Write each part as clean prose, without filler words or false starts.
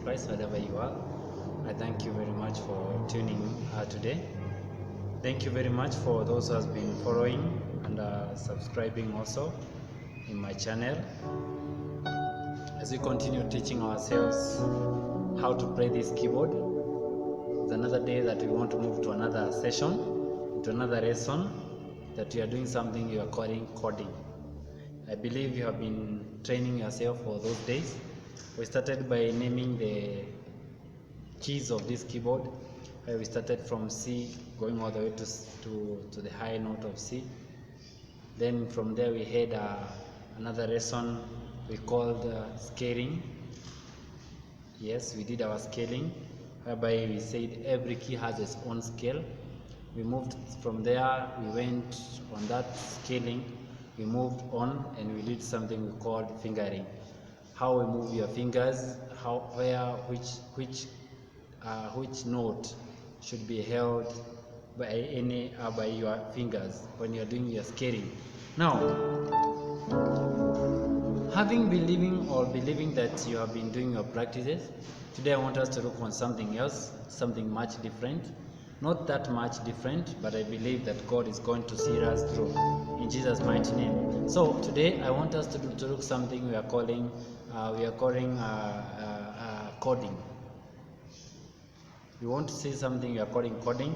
Christ, wherever you are. I thank you very much for tuning today. Thank you very much for those who have been following and subscribing also in my channel. As we continue teaching ourselves how to play this keyboard, it's another day that we want to move to another session, to another lesson that you are doing something you are calling chording. I believe you have been training yourself for those days. We started by naming the keys of this keyboard. We started from C, going all the way to the high note of C. Then from there we had another lesson we called scaling. Yes, we did our scaling, whereby we said every key has its own scale. We moved from there, we went on that scaling, we moved on and we did something we called fingering. How we move your fingers, which note should be held by your fingers when you are doing your scaling. Now, believing that you have been doing your practices, today I want us to look on something else, something much different. Not that much different, but I believe that God is going to see us through in Jesus' mighty name. So today I want us to look something we are calling chording. We want to see something we are calling chording,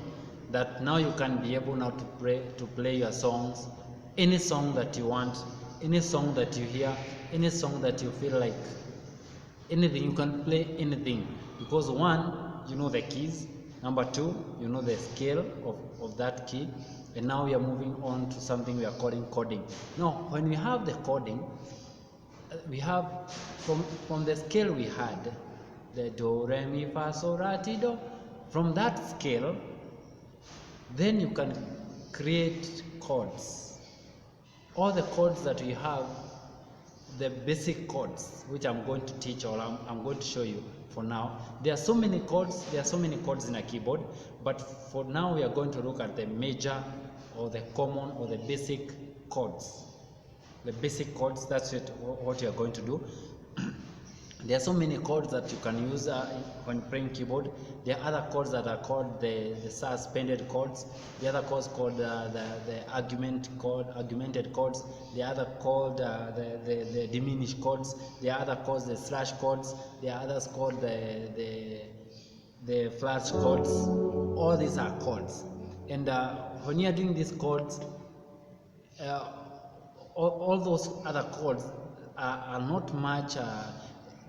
that now you can be able now to play your songs, any song that you want, any song that you hear, any song that you feel like, anything. You can play anything, because one, you know the keys. Number two, you know the scale of that key. And now we are moving on to something we are calling chording. Now, when we have the chording, we have from the scale we had, the do, re, mi, fa, sol, la, ti, do. From that scale, then you can create chords. All the chords that we have, the basic chords, which I'm going to teach or I'm going to show you for now. There are so many chords. There are so many chords in a keyboard, but for now we are going to look at the major or the common or the basic chords. The basic chords, that's what you are going to do. There are so many chords that you can use when playing keyboard. There are other chords that are called the suspended chords. The other chords called the augmented chords. The other called the diminished chords. There are other called the slash chords. There are others called the flash chords. All these are chords. And when you are doing these chords, all those other chords are not much.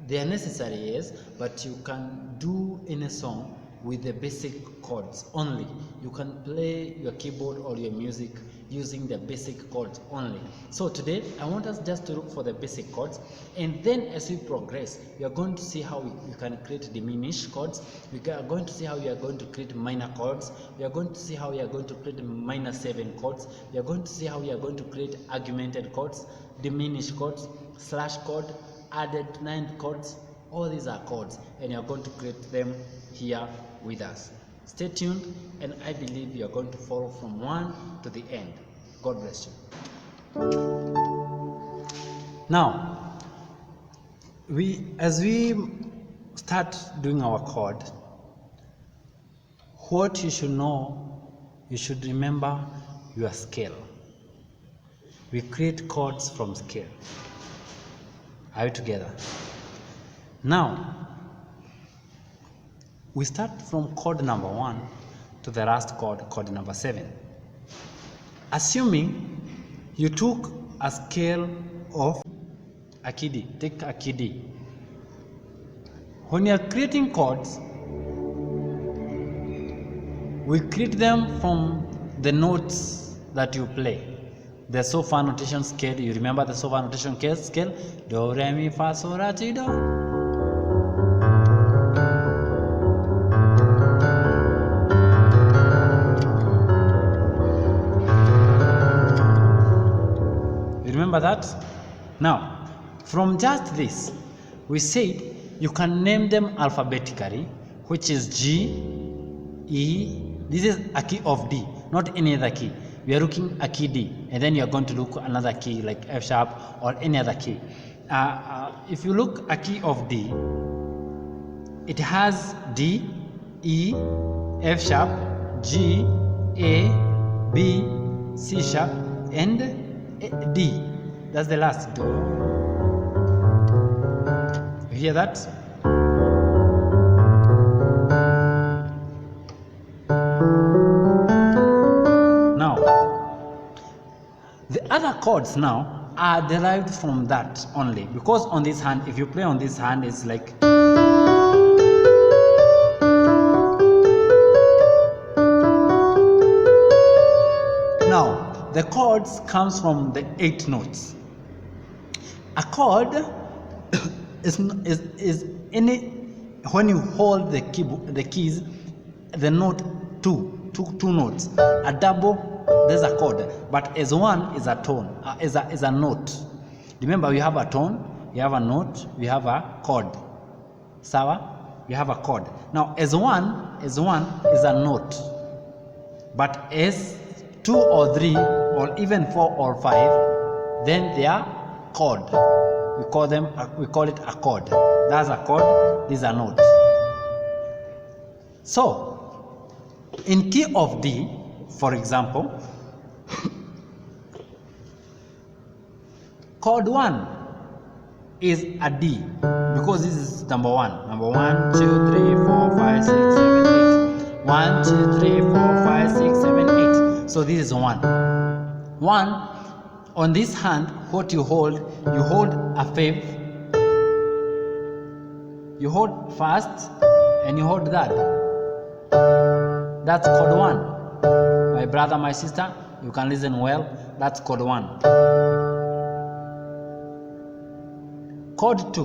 They are necessary, yes, but you can do any song with the basic chords only. You can play your keyboard or your music using the basic chords only. So today I want us just to look for the basic chords, and then as we progress, we are going to see how we can create diminished chords. We are going to see how we are going to create minor chords. We are going to see how we are going to create minor 7 chords. We are going to see how we are going to create augmented chords, diminished chords, slash chord, added 9 chords. All these are chords, and you're going to create them here with us. Stay tuned, and I believe you're going to follow from one to the end. God bless you. Now, as we start doing our chord, what you should know, you should remember your scale. We create chords from scale. Are we together? Now, we start from chord number 1 to the last chord number 7. Assuming you took a scale of a key D, take a key D. When you are creating chords, we create them from the notes that you play. The so far notation scale, you remember the so far notation scale? Do, re, mi, fa, sol, la, ti, do. You remember that? Now, from just this, we said you can name them alphabetically, which is G, E. This is a key of D, not any other key. We are looking a key D, and then you are going to look another key like F sharp or any other key. If you look a key of D, it has D, E, F sharp, G, A, B, C sharp, and D. That's the last do. You hear that? Now, the other chords now are derived from that only, because on this hand, if you play on this hand, it's like now the chords comes from the 8 notes. A chord is any when you hold the keyboard, the keys, the note two notes. A double, there's a chord, but as one is a tone, is a note. Remember, we have a tone, we have a note, we have a chord. Sawa? We have a chord. Now, as one is a note, but as 2 or 3 or even 4 or 5, then they are chord. We call it a chord. That's a chord, this is a note. So, in key of D, for example, chord 1 is a D, because this is number 1. Number 1, 2, 3, 4, 5, 6, 7, 8. 1, 2, 3, 4, 5, 6, 7, 8. So this is 1. 1, on this hand, what you hold a fifth. You hold first and you hold that. That's chord 1. My brother, my sister, you can listen well. That's chord 1. Chord 2.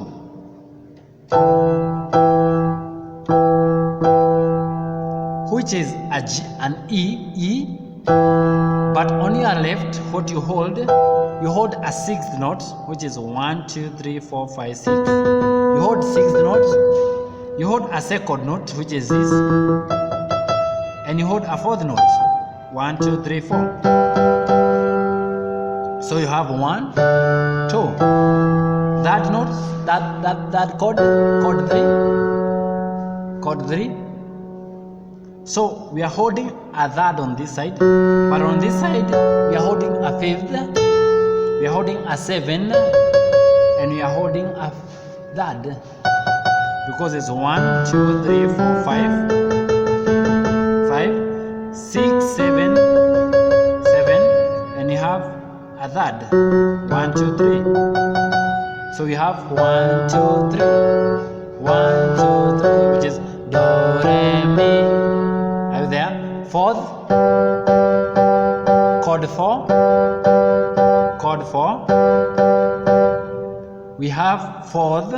Which is an E, but on your left, what you hold a 6th note, which is 1, 2, 3, 4, 5, 6. You hold 6th note, you hold a 2nd note, which is this, and you hold a 4th note, 1, 2, 3, 4. So you have 1, 2. That note, that chord 3. So we are holding a third on this side, but on this side we are holding a 5th, we are holding a 7, and we are holding a 3rd, because it's 1, 2, 3, 4, 5, 6, 7, and you have a 3rd, 1, 2, 3. So you have 1, 2, 3, 1, 2, 3, which is do, re, mi. Are you there? 4th, chord 4, chord 4. We have 4th,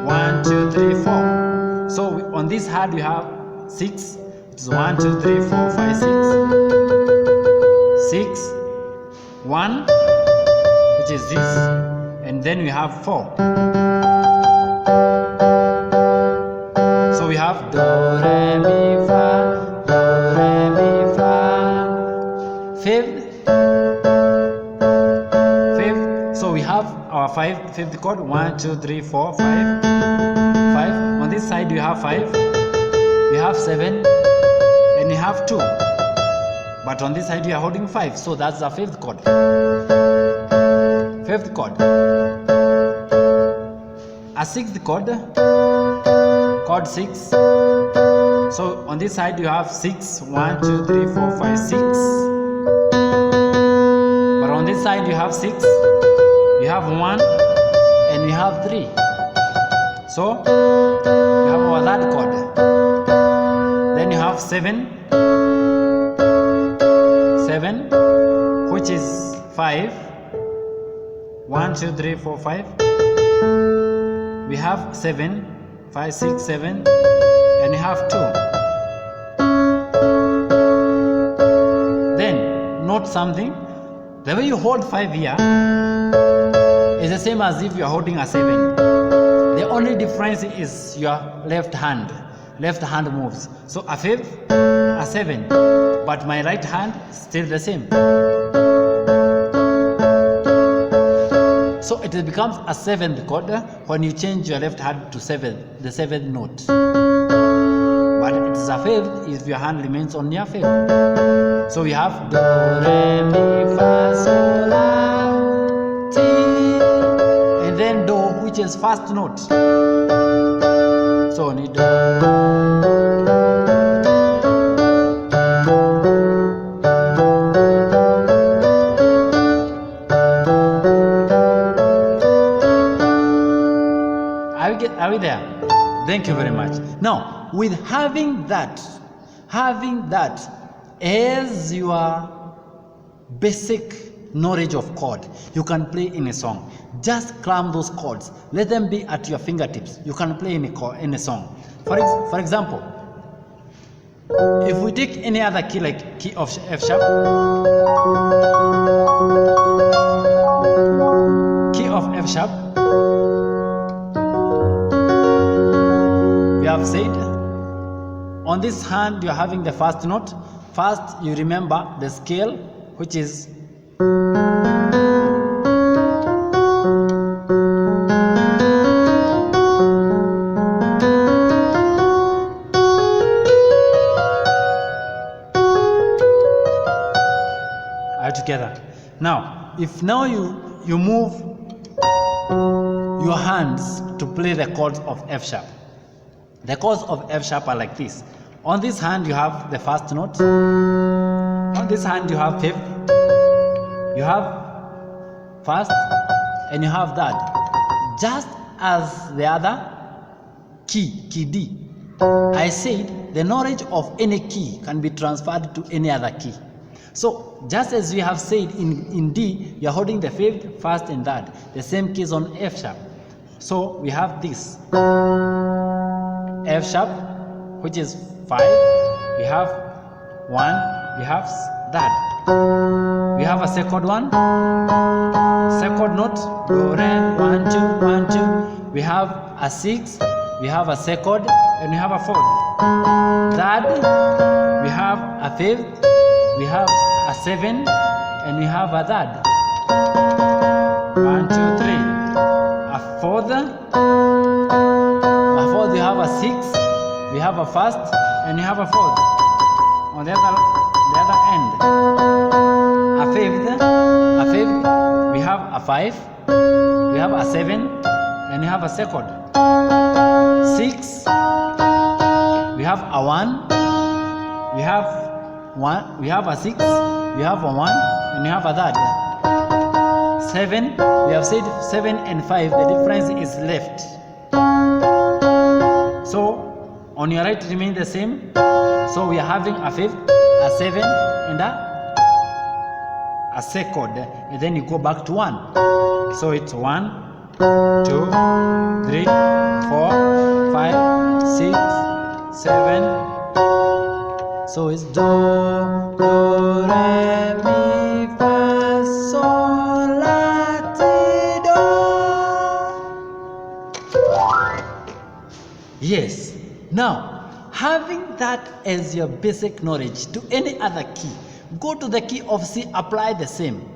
1, 2, 3, 4. So on this hand we have 6. It's 1, 2, 3, 4, 5, 6. 6, 1, which is this, and then we have 4. So we have do, re, mi, fa, do, re, mi, fa. 5th. So we have our 5th chord, 1, 2, 3, 4, 5. 5. On this side we have 5. We have 7, and we have 2. But on this side we are holding 5. So that's the 5th chord. 5th chord. A 6th chord. Chord 6. So on this side you have 6, 1, 2, 3, 4, 5, 6. But on this side you have 6, you have 1, and we have 3. So you have our 3rd chord. Then you have 7, which is 5. 1, 2, 3, 4, 5. We have 7, 5, 6, 7, and you have 2. Then note something. The way you hold 5 here is the same as if you are holding a 7. The only difference is your left hand. Left hand moves. So a 5th, a 7, but my right hand still the same. So it becomes a seventh chord when you change your left hand to the seventh note. But it is a fifth if your hand remains on your fifth. So we have do, re, mi, fa, sol, la, ti, and then do, which is first note. So ni do. Are we there? Thank you very much. Now, with having that as your basic knowledge of chord, you can play in a song. Just clam those chords. Let them be at your fingertips. You can play in a song. For example, if we take any other key like key of F sharp, key of F sharp, we have said on this hand you are having the first note. First you remember the scale, which is together. Now, if you move your hands to play the chords of F sharp. The chords of F sharp are like this. On this hand you have the first note. On this hand you have fifth. You have first and you have third. Just as the other key D. I said the knowledge of any key can be transferred to any other key. So, just as we have said in D, you are holding the fifth, first and third. The same keys on F sharp. So, we have this. F sharp, which is 5. We have 1. We have that. We have a second one. Second note. Do, re, 1, 2, 1, 2. We have a 6. We have a second. And we have a fourth. Third. We have a fifth. We have a 7 and we have a third. 1, 2, 3. A fourth. We have a 6. We have a first and we have a fourth. On the other end. A fifth. We have a 5. We have a 7 and we have a second. 6. We have a 1. We have a 6, we have a 1, and we have a third. 7, we have said 7 and 5, the difference is left. So, on your right remain the same. So, we are having a fifth, a 7, and a second. And then you go back to 1. So, it's 1, 2, 3, 4, 5, 6, 7. So it's do, re, mi, fa, sol, la, ti, do. Yes. Now, having that as your basic knowledge to any other key, go to the key of C, apply the same.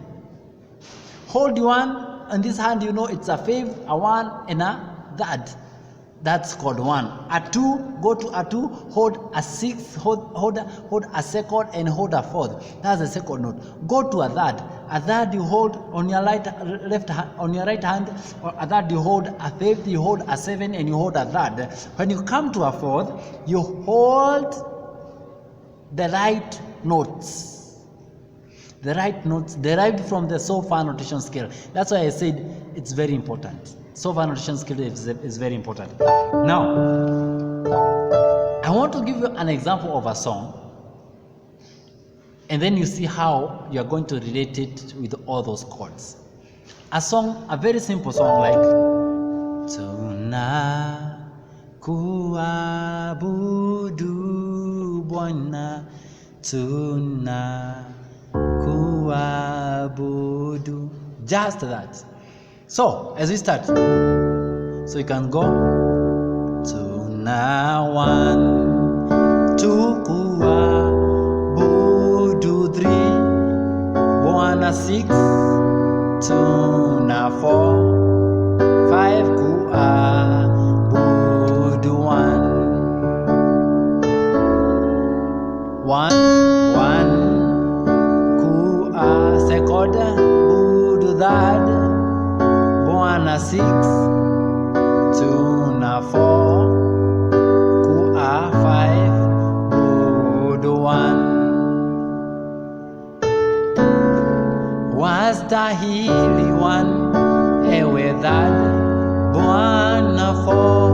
Hold 1 on this hand, you know it's a fifth, a 1, and a third. That's called 1. A 2, go to a 2, hold a 6, hold a second and hold a fourth. That's the second note. Go to a third. A third you hold on your right hand, or a third you hold a fifth, you hold a 7 and you hold a third. When you come to a fourth, you hold the right notes. The right notes derived from the so far notation scale. That's why I said it's very important. So far notation skill is very important. Now, I want to give you an example of a song, and then you see how you are going to relate it with all those chords. A song, a very simple song like Tuna kuabudu Bwana, Tuna kuabudu. Just that. So, as we start, so you can go Tuna 1, 2 kuabudu 3, Bwana 6, Tuna 4, one, ku a second, bu do third, Bwana 6, 2 na 4, ku a 5, bu do 1. Wastahili 1, ewe third, Bwana 4,